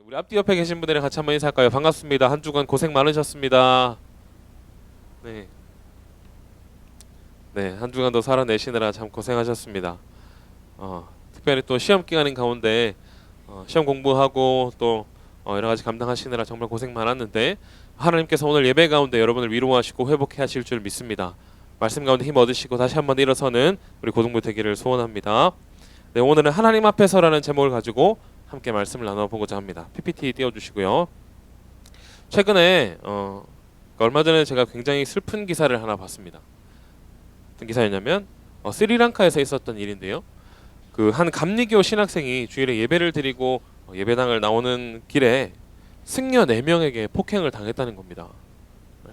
우리 앞뒤 옆에 계신 분들이랑 같이 한번 인사할까요? 반갑습니다. 한 주간 고생 많으셨습니다. 네, 한 주간도 살아내시느라 참 고생하셨습니다. 특별히 또 시험 기간인 가운데 시험 공부하고 또 여러 가지 감당하시느라 정말 고생 많았는데 하나님께서 오늘 예배 가운데 여러분을 위로하시고 회복해 하실 줄 믿습니다. 말씀 가운데 힘 얻으시고 다시 한번 일어서는 우리 고등부 되기를 소원합니다. 네, 오늘은 하나님 앞에서라는 제목을 가지고 함께 말씀을 나눠보고자 합니다. PPT 띄워주시고요. 최근에 얼마 전에 제가 굉장히 슬픈 기사를 하나 봤습니다. 어떤 기사였냐면 스리랑카에서 있었던 일인데요. 그 한 감리교 신학생이 주일에 예배를 드리고 예배당을 나오는 길에 승려 4명에게 폭행을 당했다는 겁니다. 네.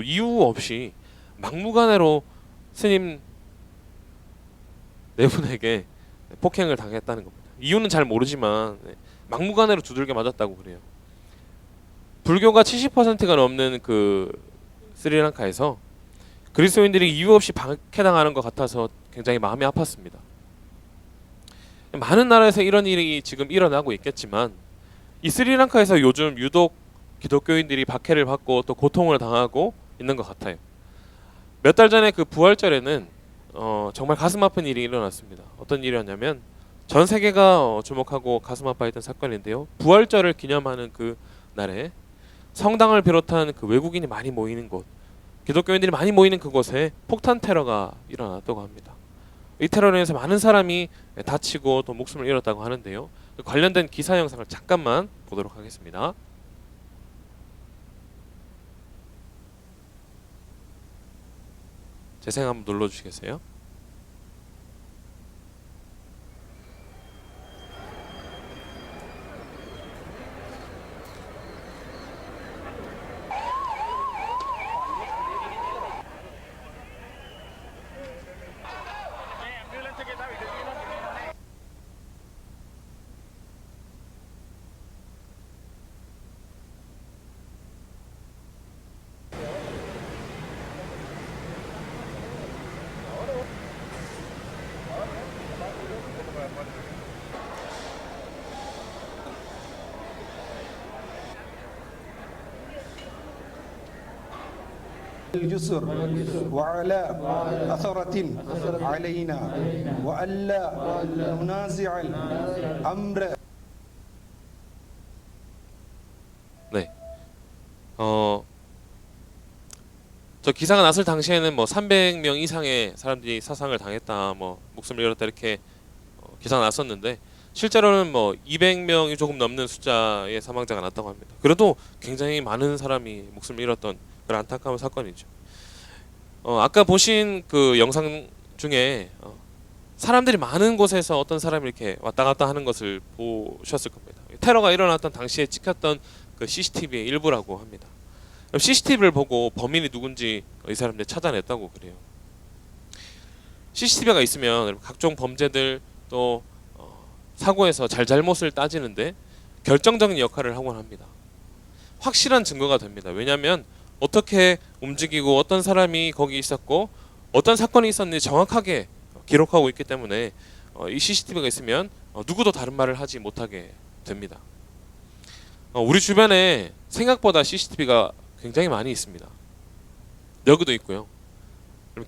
이유 없이 막무가내로 스님 4분에게 폭행을 당했다는 겁니다. 이유는 잘 모르지만 막무가내로 두들겨 맞았다고 그래요. 불교가 70%가 넘는 그 스리랑카에서 그리스도인들이 이유 없이 박해당하는 것 같아서 굉장히 마음이 아팠습니다. 많은 나라에서 이런 일이 지금 일어나고 있겠지만 이 스리랑카에서 요즘 유독 기독교인들이 박해를 받고 또 고통을 당하고 있는 것 같아요. 몇 달 전에 그 부활절에는 정말 가슴 아픈 일이 일어났습니다. 어떤 일이었냐면 전 세계가 주목하고 가슴 아파했던 사건인데요. 부활절을 기념하는 그 날에 성당을 비롯한 그 외국인이 많이 모이는 곳, 기독교인들이 많이 모이는 그곳에 폭탄 테러가 일어났다고 합니다. 이 테러로 인해서 많은 사람이 다치고 또 목숨을 잃었다고 하는데요. 관련된 기사 영상을 잠깐만 보도록 하겠습니다. 재생 한번 눌러주시겠어요? الجسر وعلى أثرة علينا وألا ننازع الأمر. 네. 저 기사가 났을 당시에는 뭐 300명 이상의 사람들이 사상을 당했다, 뭐 목숨을 잃었다 이렇게 기사가 났었는데 실제로는 뭐 200명이 조금 넘는 숫자의 사망자가 났다고 합니다. 그래도 굉장히 많은 사람이 목숨을 잃었던 그런 안타까운 사건이죠. 아까 보신 그 영상 중에 사람들이 많은 곳에서 어떤 사람이 이렇게 왔다 갔다 하는 것을 보셨을 겁니다. 테러가 일어났던 당시에 찍혔던 그 CCTV의 일부라고 합니다. CCTV를 보고 범인이 누군지 이 사람들이 찾아냈다고 그래요. CCTV가 있으면 각종 범죄들 또 사고에서 잘잘못을 따지는데 결정적인 역할을 하곤 합니다. 확실한 증거가 됩니다. 왜냐하면 어떻게 움직이고 어떤 사람이 거기 있었고 어떤 사건이 있었는지 정확하게 기록하고 있기 때문에 이 CCTV가 있으면 누구도 다른 말을 하지 못하게 됩니다. 우리 주변에 생각보다 CCTV가 굉장히 많이 있습니다. 여기도 있고요.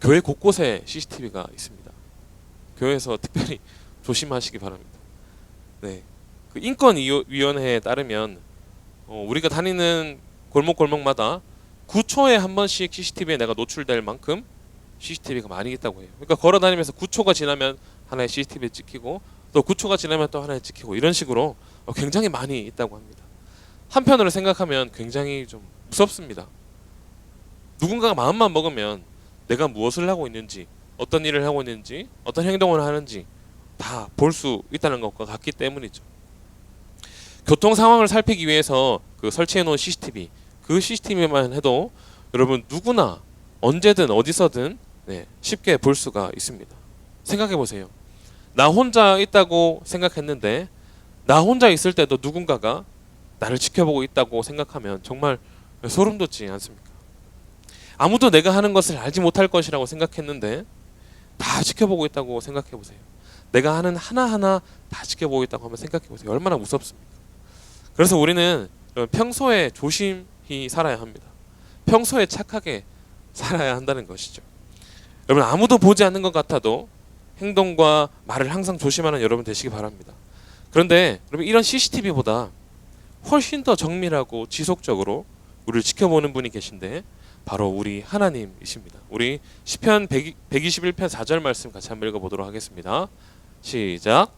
교회 곳곳에 CCTV가 있습니다. 교회에서 특별히 조심하시기 바랍니다. 네, 그 인권위원회에 따르면 우리가 다니는 골목골목마다 9초에 한 번씩 CCTV에 내가 노출될 만큼 CCTV가 많이 있다고 해요. 그러니까 걸어 다니면서 9초가 지나면 하나의 CCTV에 찍히고 또 9초가 지나면 또 하나에 찍히고 이런 식으로 굉장히 많이 있다고 합니다. 한편으로 생각하면 굉장히 좀 무섭습니다. 누군가가 마음만 먹으면 내가 무엇을 하고 있는지, 어떤 일을 하고 있는지, 어떤 행동을 하는지 다 볼 수 있다는 것과 같기 때문이죠. 교통 상황을 살피기 위해서 그 설치해 놓은 CCTV, 그 CCTV만 해도 여러분 누구나 언제든 어디서든 쉽게 볼 수가 있습니다. 생각해 보세요. 나 혼자 있다고 생각했는데 나 혼자 있을 때도 누군가가 나를 지켜보고 있다고 생각하면 정말 소름 돋지 않습니까? 아무도 내가 하는 것을 알지 못할 것이라고 생각했는데 다 지켜보고 있다고 생각해 보세요. 내가 하는 하나하나 다 지켜보고 있다고 한번 생각해 보세요. 얼마나 무섭습니까? 그래서 우리는 평소에 조심히 살아야 합니다. 평소에 착하게 살아야 한다는 것이죠. 여러분, 아무도 보지 않는 것 같아도 행동과 말을 항상 조심하는 여러분 되시기 바랍니다. 그런데 여러분, 이런 CCTV보다 훨씬 더 정밀하고 지속적으로 우리를 지켜보는 분이 계신데 바로 우리 하나님이십니다. 우리 시편 121편 4절 말씀 같이 한번 읽어보도록 하겠습니다. 시작.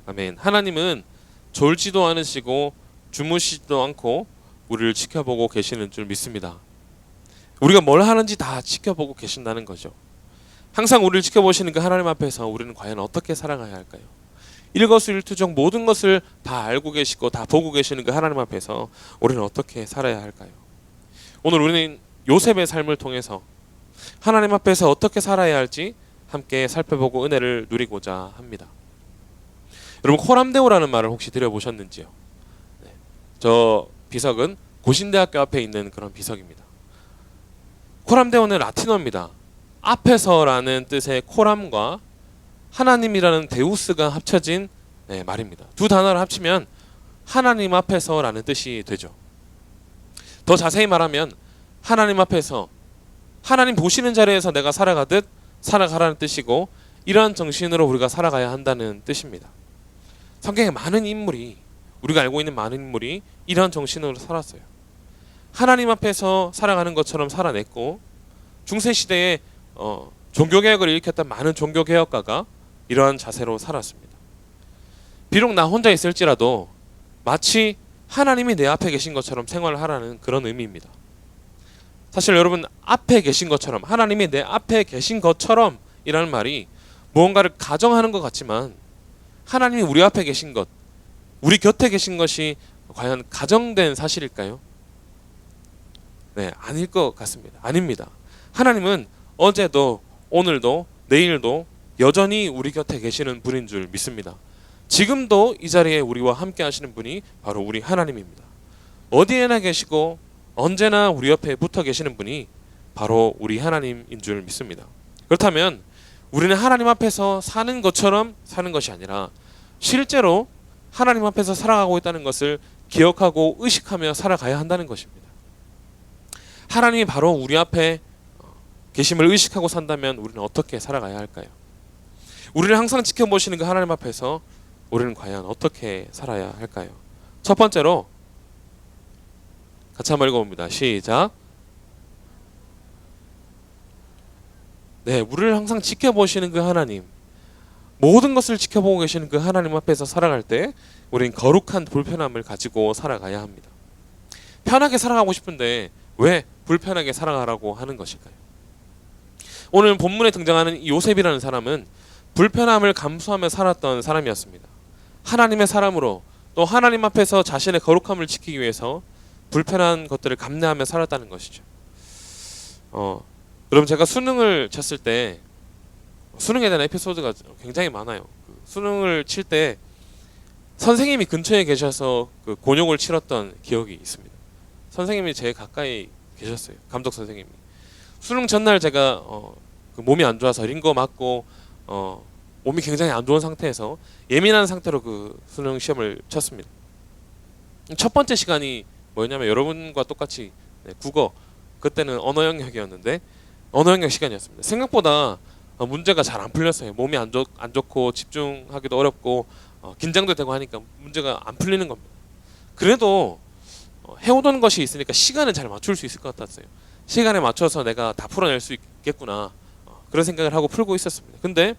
아멘. 하나님은 졸지도 않으시고 주무시지도 않고 우리를 지켜보고 계시는 줄 믿습니다. 우리가 뭘 하는지 다 지켜보고 계신다는 거죠. 항상 우리를 지켜보시는 그 하나님 앞에서 우리는 과연 어떻게 살아가야 할까요? 일거수일투족 모든 것을 다 알고 계시고 다 보고 계시는 그 하나님 앞에서 우리는 어떻게 살아야 할까요? 오늘 우리는 요셉의 삶을 통해서 하나님 앞에서 어떻게 살아야 할지 함께 살펴보고 은혜를 누리고자 합니다. 여러분, 코람데오라는 말을 혹시 들어보셨는지요? 네. 저 비석은 고신대학교 앞에 있는 그런 비석입니다. 코람데오는 라틴어입니다. 앞에서라는 뜻의 코람과 하나님이라는 데우스가 합쳐진 말입니다. 두 단어를 합치면 하나님 앞에서라는 뜻이 되죠. 더 자세히 말하면 하나님 앞에서 하나님 보시는 자리에서 내가 살아가듯 살아가라는 뜻이고, 이러한 정신으로 우리가 살아가야 한다는 뜻입니다. 성경에 많은 인물이, 우리가 알고 있는 많은 인물이 이러한 정신으로 살았어요. 하나님 앞에서 살아가는 것처럼 살아냈고, 중세시대에 종교개혁을 일으켰던 많은 종교개혁가가 이러한 자세로 살았습니다. 비록 나 혼자 있을지라도 마치 하나님이 내 앞에 계신 것처럼 생활을 하라는 그런 의미입니다. 사실 여러분, 앞에 계신 것처럼, 하나님이 내 앞에 계신 것처럼 이라는 말이 무언가를 가정하는 것 같지만, 하나님이 우리 앞에 계신 것, 우리 곁에 계신 것이 과연 가정된 사실일까요? 네, 아닐 것 같습니다. 아닙니다. 하나님은 어제도 오늘도 내일도 여전히 우리 곁에 계시는 분인 줄 믿습니다. 지금도 이 자리에 우리와 함께 하시는 분이 바로 우리 하나님입니다. 어디에나 계시고 언제나 우리 옆에 붙어 계시는 분이 바로 우리 하나님인 줄 믿습니다. 그렇다면 우리는 하나님 앞에서 사는 것처럼 사는 것이 아니라 실제로 하나님 앞에서 살아가고 있다는 것을 기억하고 의식하며 살아가야 한다는 것입니다. 하나님이 바로 우리 앞에 계심을 의식하고 산다면 우리는 어떻게 살아가야 할까요? 우리를 항상 지켜보시는 그 하나님 앞에서 우리는 과연 어떻게 살아야 할까요? 첫 번째로 같이 한번 읽어봅니다. 시작. 네, 우리를 항상 지켜보시는 그 하나님, 모든 것을 지켜보고 계시는 그 하나님 앞에서 살아갈 때 우리는 거룩한 불편함을 가지고 살아가야 합니다. 편하게 살아가고 싶은데 왜 불편하게 살아가라고 하는 것일까요? 오늘 본문에 등장하는 요셉이라는 사람은 불편함을 감수하며 살았던 사람이었습니다. 하나님의 사람으로, 또 하나님 앞에서 자신의 거룩함을 지키기 위해서 불편한 것들을 감내하며 살았다는 것이죠. 여러분, 제가 수능을 쳤을 때 수능에 대한 에피소드가 굉장히 많아요. 수능을 칠 때 선생님이 근처에 계셔서 그 곤욕을 치렀던 기억이 있습니다. 선생님이 제일 가까이 계셨어요. 감독 선생님이. 수능 전날 제가 그 몸이 안 좋아서 링거 맞고 몸이 굉장히 안 좋은 상태에서 예민한 상태로 그 수능 시험을 쳤습니다. 첫 번째 시간이 뭐였냐면 여러분과 똑같이 국어, 그때는 언어 영역이었는데 언어 영역 시간이었습니다. 생각보다 문제가 잘 안 풀렸어요. 몸이 안 좋고 집중하기도 어렵고 긴장도 되고 하니까 문제가 안 풀리는 겁니다. 그래도 해오던 것이 있으니까 시간을 잘 맞출 수 있을 것 같았어요. 시간에 맞춰서 내가 다 풀어낼 수 있겠구나, 그런 생각을 하고 풀고 있었습니다. 근데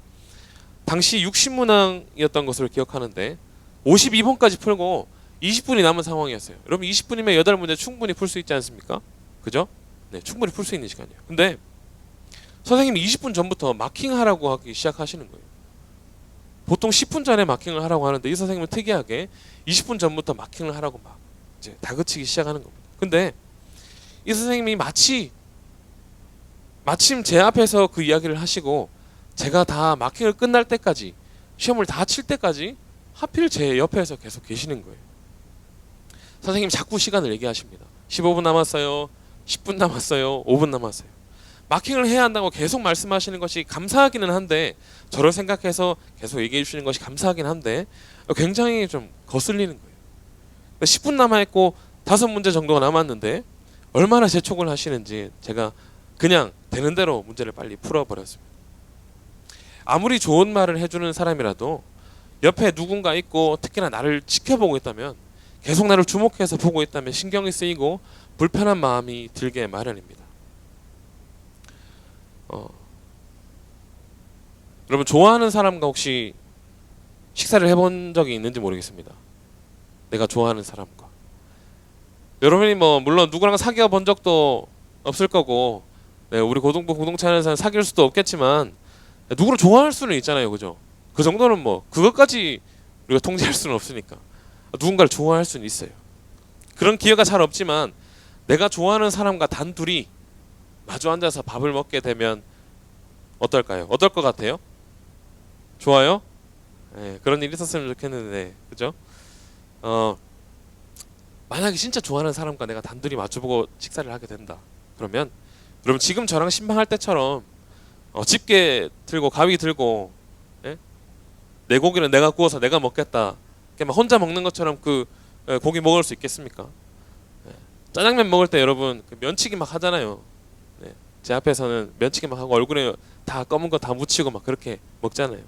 당시 60문항이었던 것을 기억하는데 52번까지 풀고 20분이 남은 상황이었어요. 여러분, 20분이면 8문제 충분히 풀 수 있지 않습니까? 그죠? 네, 충분히 풀 수 있는 시간이에요. 근데 선생님이 20분 전부터 마킹하라고 하기 시작하시는 거예요. 보통 10분 전에 마킹을 하라고 하는데 이 선생님은 특이하게 20분 전부터 마킹을 하라고 막 이제 다그치기 시작하는 겁니다. 근데 이 선생님이 마침 제 앞에서 그 이야기를 하시고 제가 다 마킹을 끝날 때까지, 시험을 다 칠 때까지 하필 제 옆에서 계속 계시는 거예요. 선생님이 자꾸 시간을 얘기하십니다. 15분 남았어요, 10분 남았어요, 5분 남았어요. 마킹을 해야 한다고 계속 말씀하시는 것이 감사하기는 한데, 저를 생각해서 계속 얘기해 주시는 것이 감사하긴 한데 굉장히 좀 거슬리는 거예요. 10분 남아있고 5문제 정도가 남았는데 얼마나 재촉을 하시는지 제가 그냥 되는 대로 문제를 빨리 풀어버렸습니다. 아무리 좋은 말을 해주는 사람이라도 옆에 누군가 있고 특히나 나를 지켜보고 있다면, 계속 나를 주목해서 보고 있다면 신경이 쓰이고 불편한 마음이 들게 마련입니다. 여러분, 좋아하는 사람과 혹시 식사를 해본 적이 있는지 모르겠습니다. 내가 좋아하는 사람과. 여러분이 뭐 물론 누구랑 사귀어 본 적도 없을 거고, 네, 우리 고등부 공동체 안에서는 사귈 수도 없겠지만 누구를 좋아할 수는 있잖아요, 그죠? 그 정도는 뭐 그것까지 우리가 통제할 수는 없으니까 누군가를 좋아할 수는 있어요. 그런 기회가 잘 없지만 내가 좋아하는 사람과 단둘이 마주 앉아서 밥을 먹게 되면 어떨까요? 어떨 것 같아요? 좋아요? 네, 그런 일이 있었으면 좋겠는데, 그죠? 만약에 진짜 좋아하는 사람과 내가 단둘이 마주보고 식사를 하게 된다. 그러면 여러분, 지금 저랑 신방할 때처럼 집게 들고 가위 들고, 예? 내 고기는 내가 구워서 내가 먹겠다, 막 혼자 먹는 것처럼 그 고기 먹을 수 있겠습니까? 예. 짜장면 먹을 때 여러분 그 면치기 막 하잖아요. 예. 제 앞에서는 면치기 막 하고 얼굴에 다 검은 거 다 묻히고 막 그렇게 먹잖아요.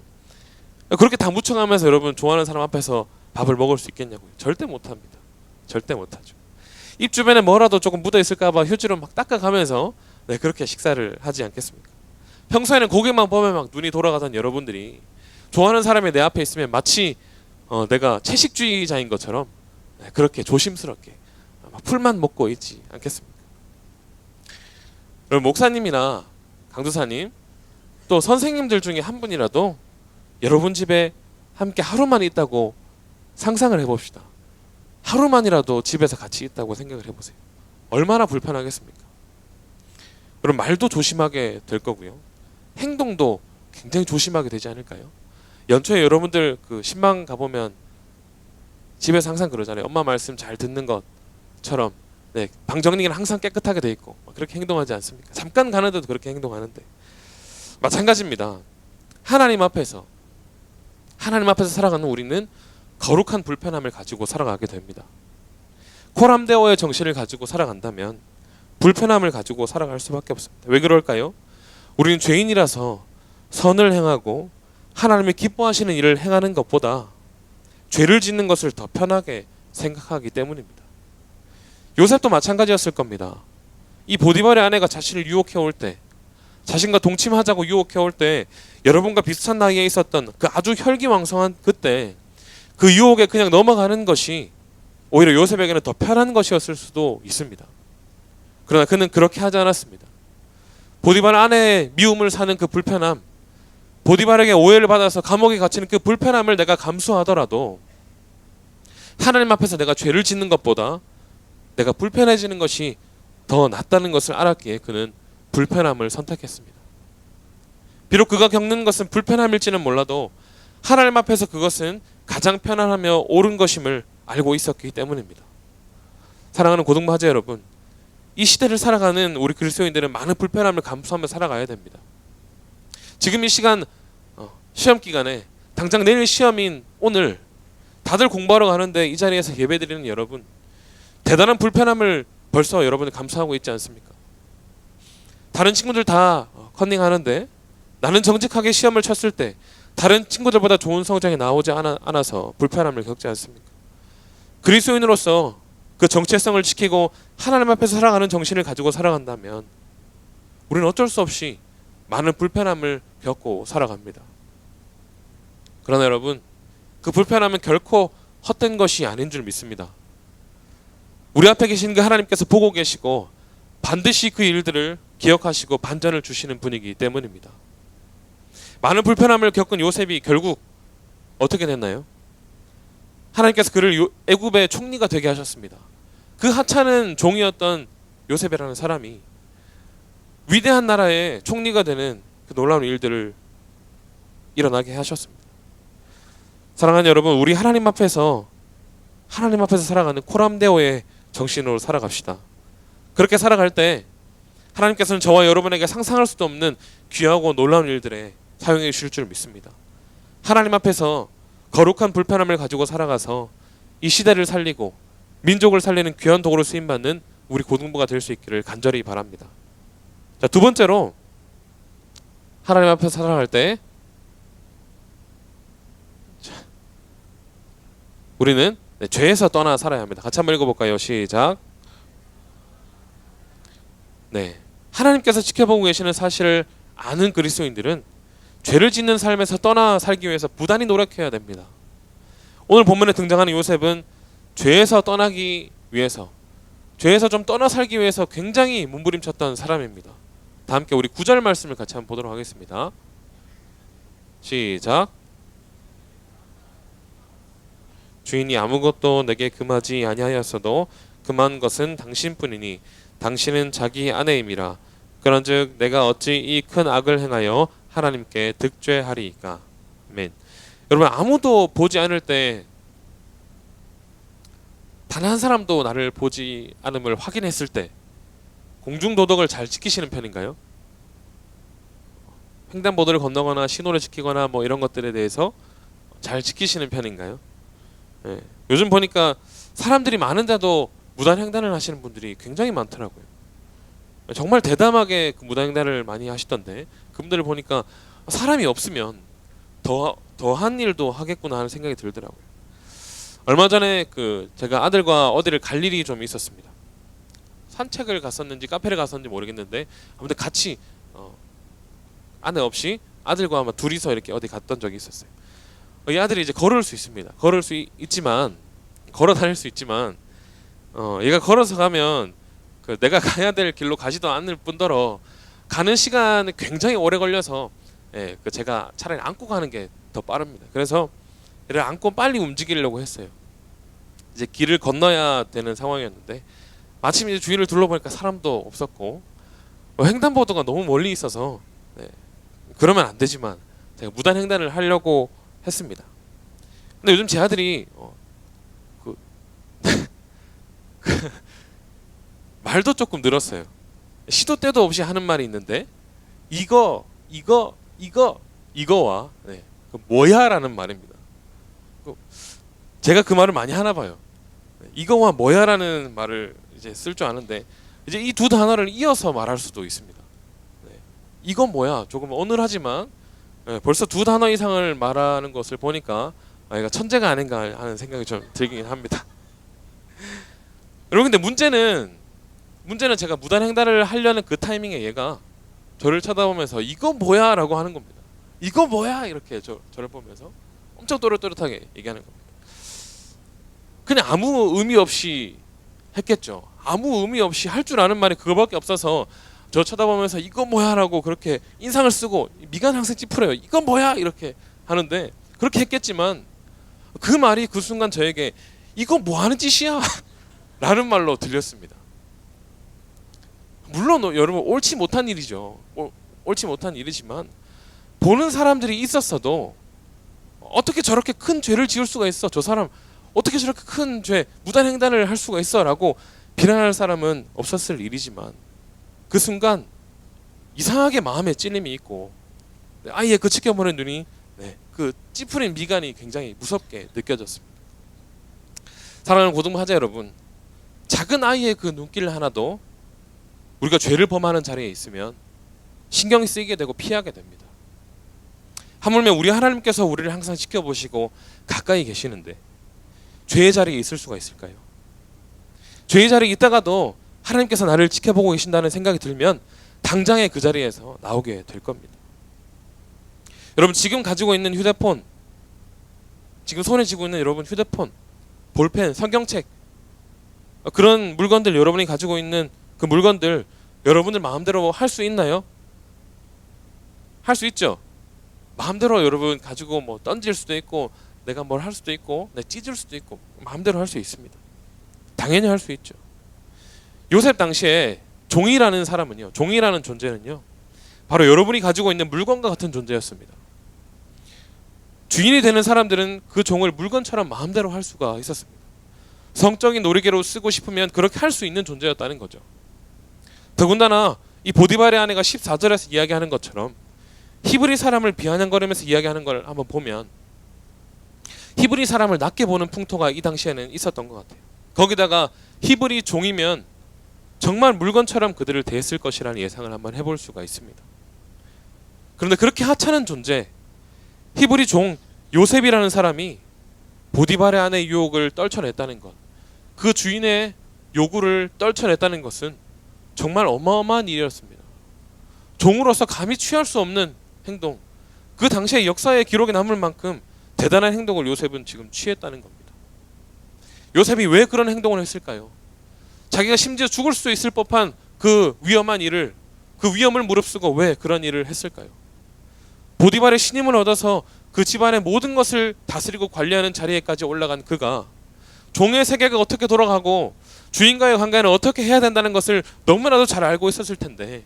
그렇게 다 묻혀가면서 여러분 좋아하는 사람 앞에서 밥을 먹을 수 있겠냐고요? 절대 못합니다. 절대 못하죠. 입 주변에 뭐라도 조금 묻어 있을까봐 휴지로 막 닦아가면서, 네, 그렇게 식사를 하지 않겠습니까? 평소에는 고기만 보면 막 눈이 돌아가던 여러분들이 좋아하는 사람이 내 앞에 있으면 마치 내가 채식주의자인 것처럼, 네, 그렇게 조심스럽게 막 풀만 먹고 있지 않겠습니까? 여러분, 목사님이나 강도사님 또 선생님들 중에 한 분이라도 여러분 집에 함께 하루만 있다고 상상을 해봅시다. 하루만이라도 집에서 같이 있다고 생각을 해보세요. 얼마나 불편하겠습니까? 여러분, 말도 조심하게 될 거고요. 행동도 굉장히 조심하게 되지 않을까요? 연초에 여러분들 그 신방 가보면 집에서 항상 그러잖아요. 엄마 말씀 잘 듣는 것처럼, 네, 방 정리는 항상 깨끗하게 돼 있고 그렇게 행동하지 않습니까? 잠깐 가는데도 그렇게 행동하는데 마찬가지입니다. 하나님 앞에서 살아가는 우리는 거룩한 불편함을 가지고 살아가게 됩니다. 코람데오의 정신을 가지고 살아간다면 불편함을 가지고 살아갈 수밖에 없습니다. 왜 그럴까요? 우리는 죄인이라서 선을 행하고 하나님이 기뻐하시는 일을 행하는 것보다 죄를 짓는 것을 더 편하게 생각하기 때문입니다. 요셉도 마찬가지였을 겁니다. 이 보디발의 아내가 자신을 유혹해 올 때, 자신과 동침하자고 유혹해 올 때, 여러분과 비슷한 나이에 있었던 그 아주 혈기왕성한 그때 그 유혹에 그냥 넘어가는 것이 오히려 요셉에게는 더 편한 것이었을 수도 있습니다. 그러나 그는 그렇게 하지 않았습니다. 보디발 아내의 미움을 사는 그 불편함, 보디발에게 오해를 받아서 감옥에 갇히는 그 불편함을 내가 감수하더라도 하나님 앞에서 내가 죄를 짓는 것보다 내가 불편해지는 것이 더 낫다는 것을 알았기에 그는 불편함을 선택했습니다. 비록 그가 겪는 것은 불편함일지는 몰라도 하나님 앞에서 그것은 가장 편안하며 옳은 것임을 알고 있었기 때문입니다. 사랑하는 고등부 하자 여러분, 이 시대를 살아가는 우리 그리스도인들은 많은 불편함을 감수하며 살아가야 됩니다. 지금 이 시간 시험 기간에, 당장 내일 시험인 오늘 다들 공부하러 가는데 이 자리에서 예배드리는 여러분, 대단한 불편함을 벌써 여러분이 감수하고 있지 않습니까? 다른 친구들 다 컨닝하는데 나는 정직하게 시험을 쳤을 때 다른 친구들보다 좋은 성적이 나오지 않아서 불편함을 겪지 않습니까? 그리스도인으로서 그 정체성을 지키고 하나님 앞에서 살아가는 정신을 가지고 살아간다면 우리는 어쩔 수 없이 많은 불편함을 겪고 살아갑니다. 그러나 여러분, 그 불편함은 결코 헛된 것이 아닌 줄 믿습니다. 우리 앞에 계신 그 하나님께서 보고 계시고 반드시 그 일들을 기억하시고 반전을 주시는 분이기 때문입니다. 많은 불편함을 겪은 요셉이 결국 어떻게 됐나요? 하나님께서 그를 애굽의 총리가 되게 하셨습니다. 그 하찮은 종이었던 요셉이라는 사람이 위대한 나라의 총리가 되는 그 놀라운 일들을 일어나게 하셨습니다. 사랑하는 여러분, 우리 하나님 앞에서 살아가는 코람데오의 정신으로 살아갑시다. 그렇게 살아갈 때 하나님께서는 저와 여러분에게 상상할 수도 없는 귀하고 놀라운 일들에 사용해 주실 줄 믿습니다. 하나님 앞에서 거룩한 불편함을 가지고 살아가서 이 시대를 살리고 민족을 살리는 귀한 도구로 쓰임받는 우리 고등부가 될 수 있기를 간절히 바랍니다. 자, 두 번째로 하나님 앞에서 살아갈 때 우리는 죄에서 떠나 살아야 합니다. 같이 한번 읽어볼까요? 시작. 네, 하나님께서 지켜보고 계시는 사실을 아는 그리스도인들은 죄를 짓는 삶에서 떠나 살기 위해서 부단히 노력해야 됩니다. 오늘 본문에 등장하는 요셉은 죄에서 떠나기 위해서, 죄에서 좀 떠나 살기 위해서 굉장히 몸부림쳤던 사람입니다. 다 함께 우리 9절 말씀을 같이 한번 보도록 하겠습니다. 시작. 주인이 아무것도 내게 금하지 아니하였어도 금한 것은 당신뿐이니 당신은 자기 아내임이라. 그런즉 내가 어찌 이 큰 악을 행하여 하나님께 득죄하리이까. 아멘. 여러분, 아무도 보지 않을 때 단 한 사람도 나를 보지 않음을 확인했을 때 공중도덕을 잘 지키시는 편인가요? 횡단보도를 건너거나 신호를 지키거나 뭐 이런 것들에 대해서 잘 지키시는 편인가요? 네. 요즘 보니까 사람들이 많은데도 무단횡단을 하시는 분들이 굉장히 많더라고요. 정말 대담하게 그 무단횡단을 많이 하시던데 그분들을 보니까 사람이 없으면 더한 일도 하겠구나 하는 생각이 들더라고요. 얼마 전에 제가 아들과 어디를 갈 일이 좀 있었습니다. 산책을 갔었는지 카페를 갔었는지 모르겠는데 아무튼 같이 아내 없이 아들과 아마 둘이서 이렇게 어디 갔던 적이 있었어요. 이 아들이 이제 걸을 수 있습니다. 걸어 다닐 수 있지만 얘가 걸어서 가면 내가 가야 될 길로 가지도 않을 뿐더러 가는 시간은 굉장히 오래 걸려서 제가 차라리 안고 가는 게 더 빠릅니다. 그래서 얘를 안고 빨리 움직이려고 했어요. 이제 길을 건너야 되는 상황이었는데 마침 이제 주위를 둘러보니까 사람도 없었고 횡단보도가 너무 멀리 있어서 그러면 안 되지만 제가 무단횡단을 하려고 했습니다. 근데 요즘 제 아들이 말도 조금 늘었어요. 시도 때도 없이 하는 말이 있는데 이거와 뭐야라는 말입니다. 제가 그 말을 많이 하나 봐요. 이거와 뭐야라는 말을 이제 쓸 줄 아는데 이제 이 두 단어를 이어서 말할 수도 있습니다. 이건 뭐야? 조금 어눌하지만 벌써 두 단어 이상을 말하는 것을 보니까 얘가 천재가 아닌가 하는 생각이 좀 들긴 합니다. 여러분, 근데 문제는 제가 무단횡단을 하려는 그 타이밍에 얘가 저를 쳐다보면서 이거 뭐야? 라고 하는 겁니다. 이거 뭐야? 이렇게 저를 보면서 엄청 또렷또렷하게 얘기하는 겁니다. 그냥 아무 의미 없이 했겠죠. 아무 의미 없이 할 줄 아는 말이 그거밖에 없어서 저 쳐다보면서 이거 뭐야? 라고 그렇게 인상을 쓰고 미간 항상 찌푸려요. 이거 뭐야? 이렇게 하는데 그렇게 했겠지만 그 말이 그 순간 저에게 이거 뭐 하는 짓이야? 라는 말로 들렸습니다. 물론 여러분 옳지 못한 일이죠. 옳지 못한 일이지만 보는 사람들이 있었어도 어떻게 저렇게 큰 죄를 지을 수가 있어? 저 사람 어떻게 저렇게 큰 죄, 무단횡단을 할 수가 있어? 라고 비난할 사람은 없었을 일이지만 그 순간 이상하게 마음에 찔림이 있고 아이의 그 지켜보는 눈이 그 찌푸린 미간이 굉장히 무섭게 느껴졌습니다. 사랑하는 고등부 하자 여러분, 작은 아이의 그 눈길 하나도 우리가 죄를 범하는 자리에 있으면 신경이 쓰이게 되고 피하게 됩니다. 하물며 우리 하나님께서 우리를 항상 지켜보시고 가까이 계시는데 죄의 자리에 있을 수가 있을까요? 죄의 자리에 있다가도 하나님께서 나를 지켜보고 계신다는 생각이 들면 당장에 그 자리에서 나오게 될 겁니다. 여러분, 지금 가지고 있는 휴대폰, 지금 손에 쥐고 있는 여러분 휴대폰, 볼펜, 성경책, 그런 물건들, 여러분이 가지고 있는 그 물건들 여러분들 마음대로 할 수 있나요? 할 수 있죠? 마음대로 여러분 가지고 뭐 던질 수도 있고 내가 뭘 할 수도 있고 찢을 수도 있고 마음대로 할 수 있습니다. 당연히 할 수 있죠. 요셉 당시에 종이라는 사람은요, 종이라는 존재는요, 바로 여러분이 가지고 있는 물건과 같은 존재였습니다. 주인이 되는 사람들은 그 종을 물건처럼 마음대로 할 수가 있었습니다. 성적인 놀이개로 쓰고 싶으면 그렇게 할 수 있는 존재였다는 거죠. 더군다나 이 보디발의 아내가 14절에서 이야기하는 것처럼 히브리 사람을 비아냥거리면서 이야기하는 걸 한번 보면 히브리 사람을 낮게 보는 풍토가 이 당시에는 있었던 것 같아요. 거기다가 히브리 종이면 정말 물건처럼 그들을 대했을 것이라는 예상을 한번 해볼 수가 있습니다. 그런데 그렇게 하찮은 존재, 히브리 종 요셉이라는 사람이 보디발의 아내의 유혹을 떨쳐냈다는 것, 그 주인의 요구를 떨쳐냈다는 것은 정말 어마어마한 일이었습니다. 종으로서 감히 취할 수 없는 행동, 그 당시의 역사의 기록에 남을 만큼 대단한 행동을 요셉은 지금 취했다는 겁니다. 요셉이 왜 그런 행동을 했을까요? 자기가 심지어 죽을 수 있을 법한 그 위험한 일을, 그 위험을 무릅쓰고 왜 그런 일을 했을까요? 보디발의 신임을 얻어서 그 집안의 모든 것을 다스리고 관리하는 자리에까지 올라간 그가 종의 세계가 어떻게 돌아가고 주인과의 관계는 어떻게 해야 된다는 것을 너무나도 잘 알고 있었을 텐데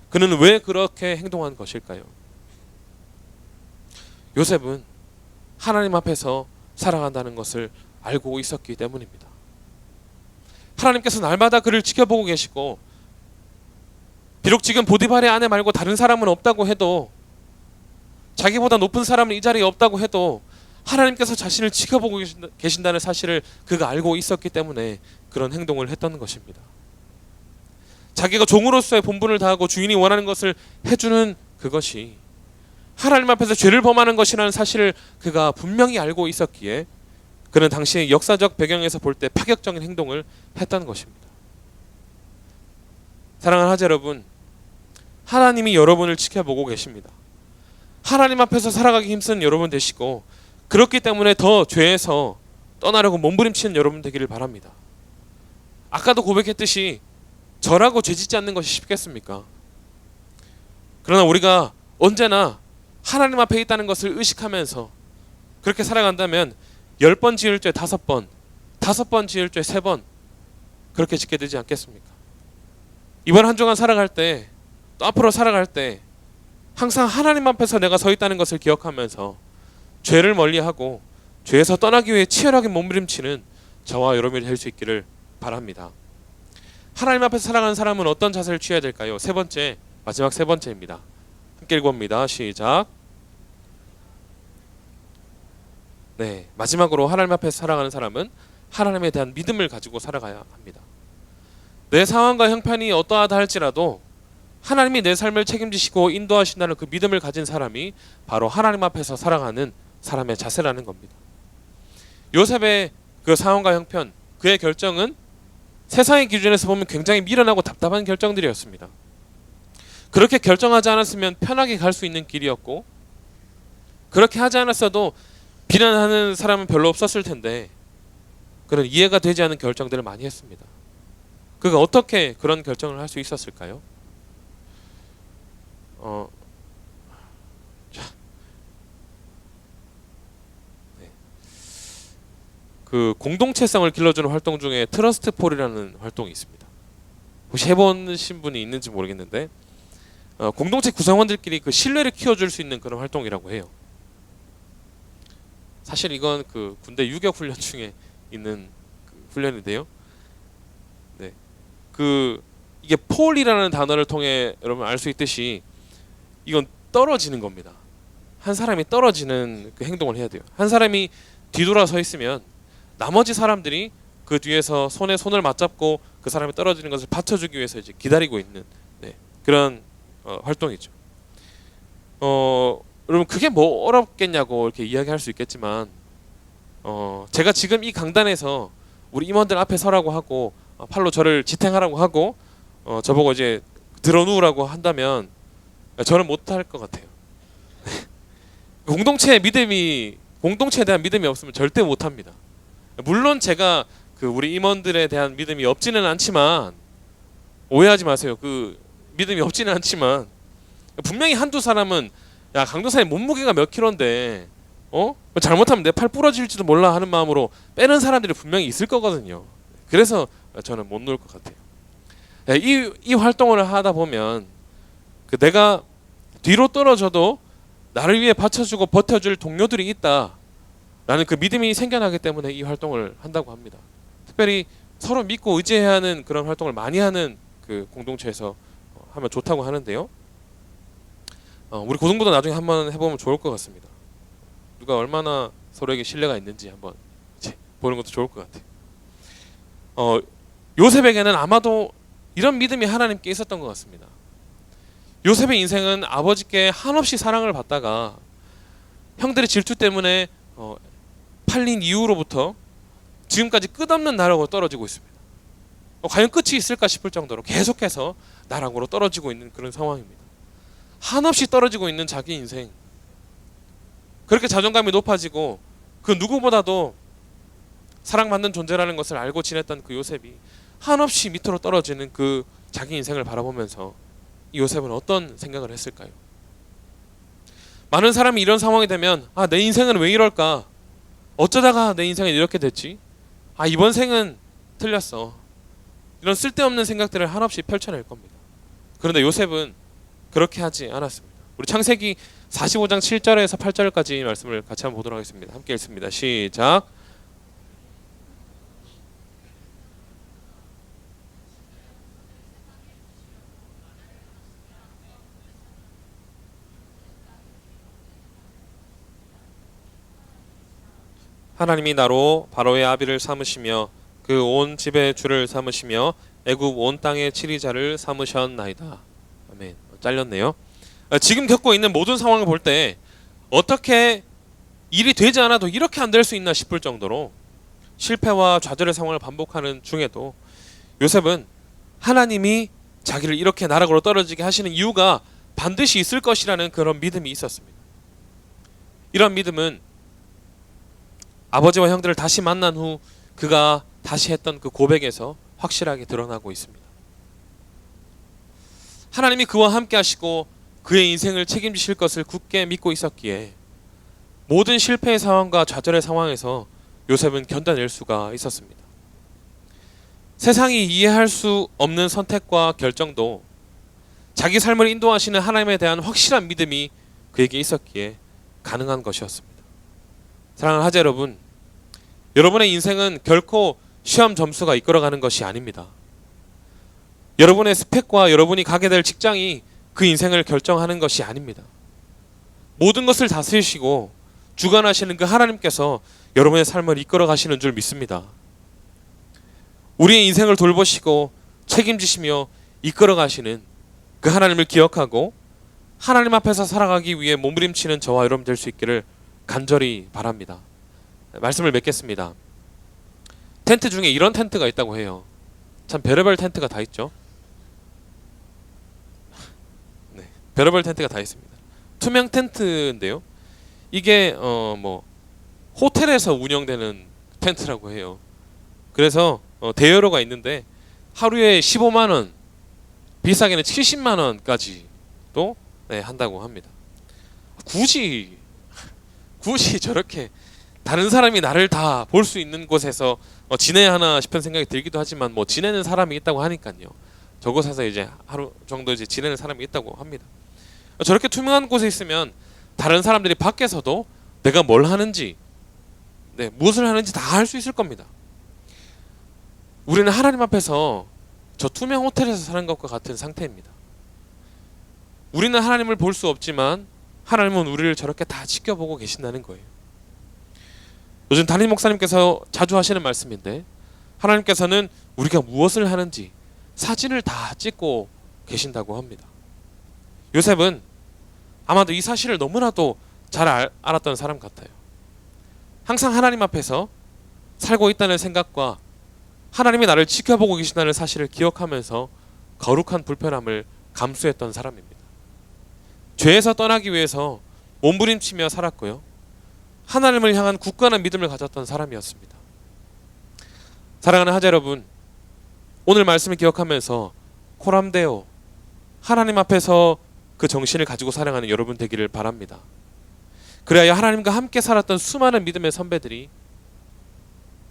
그는 왜 그렇게 행동한 것일까요? 요셉은 하나님 앞에서 살아간다는 것을 알고 있었기 때문입니다. 하나님께서 날마다 그를 지켜보고 계시고 비록 지금 보디발의 아내 말고 다른 사람은 없다고 해도 자기보다 높은 사람은 이 자리에 없다고 해도 하나님께서 자신을 지켜보고 계신다는 사실을 그가 알고 있었기 때문에 그런 행동을 했던 것입니다. 자기가 종으로서의 본분을 다하고 주인이 원하는 것을 해주는 그것이 하나님 앞에서 죄를 범하는 것이라는 사실을 그가 분명히 알고 있었기에 그는 당시의 역사적 배경에서 볼 때 파격적인 행동을 했던 것입니다. 사랑하는 하자 여러분, 하나님이 여러분을 지켜보고 계십니다. 하나님 앞에서 살아가기 힘쓴 여러분 되시고 그렇기 때문에 더 죄에서 떠나려고 몸부림치는 여러분 되기를 바랍니다. 아까도 고백했듯이 저라고 죄짓지 않는 것이 쉽겠습니까? 그러나 우리가 언제나 하나님 앞에 있다는 것을 의식하면서 그렇게 살아간다면 10번 지을 죄 5번, 5번 지을 죄 3번 그렇게 짓게 되지 않겠습니까? 이번 한 주간 살아갈 때, 또 앞으로 살아갈 때 항상 하나님 앞에서 내가 서 있다는 것을 기억하면서 죄를 멀리하고 죄에서 떠나기 위해 치열하게 몸부림치는 저와 여러분이 될 수 있기를 바랍니다. 하나님 앞에서 살아가는 사람은 어떤 자세를 취해야 될까요? 세 번째, 마지막 세 번째입니다. 함께 읽어봅니다. 시작. 네, 마지막으로 하나님 앞에서 살아가는 사람은 하나님에 대한 믿음을 가지고 살아가야 합니다. 내 상황과 형편이 어떠하다 할지라도 하나님이 내 삶을 책임지시고 인도하신다는 그 믿음을 가진 사람이 바로 하나님 앞에서 살아가는 사람의 자세라는 겁니다. 요셉의 그 상황과 형편, 그의 결정은 세상의 기준에서 보면 굉장히 미련하고 답답한 결정들이었습니다. 그렇게 결정하지 않았으면 편하게 갈 수 있는 길이었고 그렇게 하지 않았어도 비난하는 사람은 별로 없었을 텐데 그는 이해가 되지 않는 결정들을 많이 했습니다. 그가 어떻게 그런 결정을 할 수 있었을까요? 그 공동체성을 길러주는 활동 중에 트러스트 폴이라는 활동이 있습니다. 혹시 해보신 분이 있는지 모르겠는데 공동체 구성원들끼리 그 신뢰를 키워줄 수 있는 그런 활동이라고 해요. 사실 이건 그 군대 유격 훈련 중에 있는 그 훈련인데요. 네, 그 이게 폴이라는 단어를 통해 여러분 알 수 있듯이 이건 떨어지는 겁니다. 한 사람이 떨어지는 그 행동을 해야 돼요. 한 사람이 뒤돌아 서 있으면 나머지 사람들이 그 뒤에서 손에 손을 맞잡고 그 사람이 떨어지는 것을 받쳐주기 위해서 이제 기다리고 있는 그런 활동이죠. 여러분 그게 뭐 어렵겠냐고 이렇게 이야기할 수 있겠지만 제가 지금 이 강단에서 우리 임원들 앞에 서라고 하고 팔로 저를 지탱하라고 하고 저보고 이제 들어 누우라고 한다면 저는 못할 것 같아요. 공동체에 대한 믿음이 없으면 절대 못합니다. 물론 제가 그 우리 임원들에 대한 믿음이 없지는 않지만 오해하지 마세요. 그 믿음이 없지는 않지만 분명히 한두 사람은 야 강도사의 몸무게가 몇 킬로인데 잘못하면 내 팔 부러질지도 몰라 하는 마음으로 빼는 사람들이 분명히 있을 거거든요. 그래서 저는 못 놓을 것 같아요. 이 활동을 하다 보면 그 내가 뒤로 떨어져도 나를 위해 받쳐주고 버텨줄 동료들이 있다라는 그 믿음이 생겨나기 때문에 이 활동을 한다고 합니다. 특별히 서로 믿고 의지해야 하는 그런 활동을 많이 하는 그 공동체에서 하면 좋다고 하는데요. 우리 고등부도 나중에 한번 해보면 좋을 것 같습니다. 누가 얼마나 서로에게 신뢰가 있는지 한번 이제 보는 것도 좋을 것 같아요. 요셉에게는 아마도 이런 믿음이 하나님께 있었던 것 같습니다. 요셉의 인생은 아버지께 한없이 사랑을 받다가 형들의 질투 때문에 팔린 이후로부터 지금까지 끝없는 나락으로 떨어지고 있습니다. 과연 끝이 있을까 싶을 정도로 계속해서 나락으로 떨어지고 있는 그런 상황입니다. 한없이 떨어지고 있는 자기 인생, 그렇게 자존감이 높아지고 그 누구보다도 사랑받는 존재라는 것을 알고 지냈던 그 요셉이 한없이 밑으로 떨어지는 그 자기 인생을 바라보면서 이 요셉은 어떤 생각을 했을까요? 많은 사람이 이런 상황이 되면 내 인생은 왜 이럴까? 어쩌다가 내 인생은 이렇게 됐지? 이번 생은 틀렸어. 이런 쓸데없는 생각들을 한없이 펼쳐낼 겁니다. 그런데 요셉은 그렇게 하지 않았습니다. 우리 창세기 45장 7절에서 8절까지 말씀을 같이 한번 보도록 하겠습니다. 함께 읽습니다. 시작. 하나님이 나로 바로의 아비를 삼으시며 그 온 집의 주를 삼으시며 애굽 온 땅의 치리자를 삼으셨나이다. 아멘. 잘렸네요. 지금 겪고 있는 모든 상황을 볼 때 어떻게 일이 되지 않아도 이렇게 안 될 수 있나 싶을 정도로 실패와 좌절의 상황을 반복하는 중에도 요셉은 하나님이 자기를 이렇게 나락으로 떨어지게 하시는 이유가 반드시 있을 것이라는 그런 믿음이 있었습니다. 이런 믿음은 아버지와 형들을 다시 만난 후 그가 다시 했던 그 고백에서 확실하게 드러나고 있습니다. 하나님이 그와 함께 하시고 그의 인생을 책임지실 것을 굳게 믿고 있었기에 모든 실패의 상황과 좌절의 상황에서 요셉은 견뎌낼 수가 있었습니다. 세상이 이해할 수 없는 선택과 결정도 자기 삶을 인도하시는 하나님에 대한 확실한 믿음이 그에게 있었기에 가능한 것이었습니다. 사랑하는 하재 여러분, 여러분의 인생은 결코 시험 점수가 이끌어가는 것이 아닙니다. 여러분의 스펙과 여러분이 가게 될 직장이 그 인생을 결정하는 것이 아닙니다. 모든 것을 다스리시고 주관하시는 그 하나님께서 여러분의 삶을 이끌어 가시는 줄 믿습니다. 우리의 인생을 돌보시고 책임지시며 이끌어 가시는 그 하나님을 기억하고 하나님 앞에서 살아가기 위해 몸부림치는 저와 여러분 될 수 있기를 간절히 바랍니다. 말씀을 맺겠습니다. 텐트 중에 이런 텐트가 있다고 해요. 참 별의별 텐트가 다 있죠. 네, 별의별 텐트가 다 있습니다. 투명 텐트인데요. 이게 호텔에서 운영되는 텐트라고 해요. 그래서 대여료가 있는데 하루에 15만 원, 비싸게는 70만 원까지도 한다고 합니다. 굳이 저렇게 다른 사람이 나를 다 볼 수 있는 곳에서 지내야 하나 싶은 생각이 들기도 하지만 지내는 사람이 있다고 하니까요. 저곳에서 이제 하루 정도 이제 지내는 사람이 있다고 합니다. 저렇게 투명한 곳에 있으면 다른 사람들이 밖에서도 내가 뭘 하는지, 무엇을 하는지 다 알 수 있을 겁니다. 우리는 하나님 앞에서 저 투명 호텔에서 사는 것과 같은 상태입니다. 우리는 하나님을 볼 수 없지만 하나님은 우리를 저렇게 다 지켜보고 계신다는 거예요. 요즘 담임 목사님께서 자주 하시는 말씀인데 하나님께서는 우리가 무엇을 하는지 사진을 다 찍고 계신다고 합니다. 요셉은 아마도 이 사실을 너무나도 잘 알았던 사람 같아요. 항상 하나님 앞에서 살고 있다는 생각과 하나님이 나를 지켜보고 계신다는 사실을 기억하면서 거룩한 불편함을 감수했던 사람입니다. 죄에서 떠나기 위해서 몸부림치며 살았고요. 하나님을 향한 굳건한 믿음을 가졌던 사람이었습니다. 사랑하는 하재 여러분, 오늘 말씀을 기억하면서 코람데오, 하나님 앞에서 그 정신을 가지고 살아가는 여러분 되기를 바랍니다. 그래야 하나님과 함께 살았던 수많은 믿음의 선배들이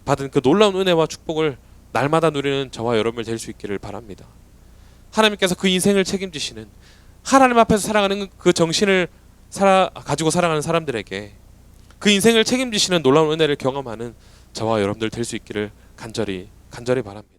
받은 그 놀라운 은혜와 축복을 날마다 누리는 저와 여러분 될 수 있기를 바랍니다. 하나님께서 그 인생을 책임지시는 하나님 앞에서 살아가는 그 정신을 가지고 살아가는 사람들에게 그 인생을 책임지시는 놀라운 은혜를 경험하는 저와 여러분들 될 수 있기를 간절히 바랍니다.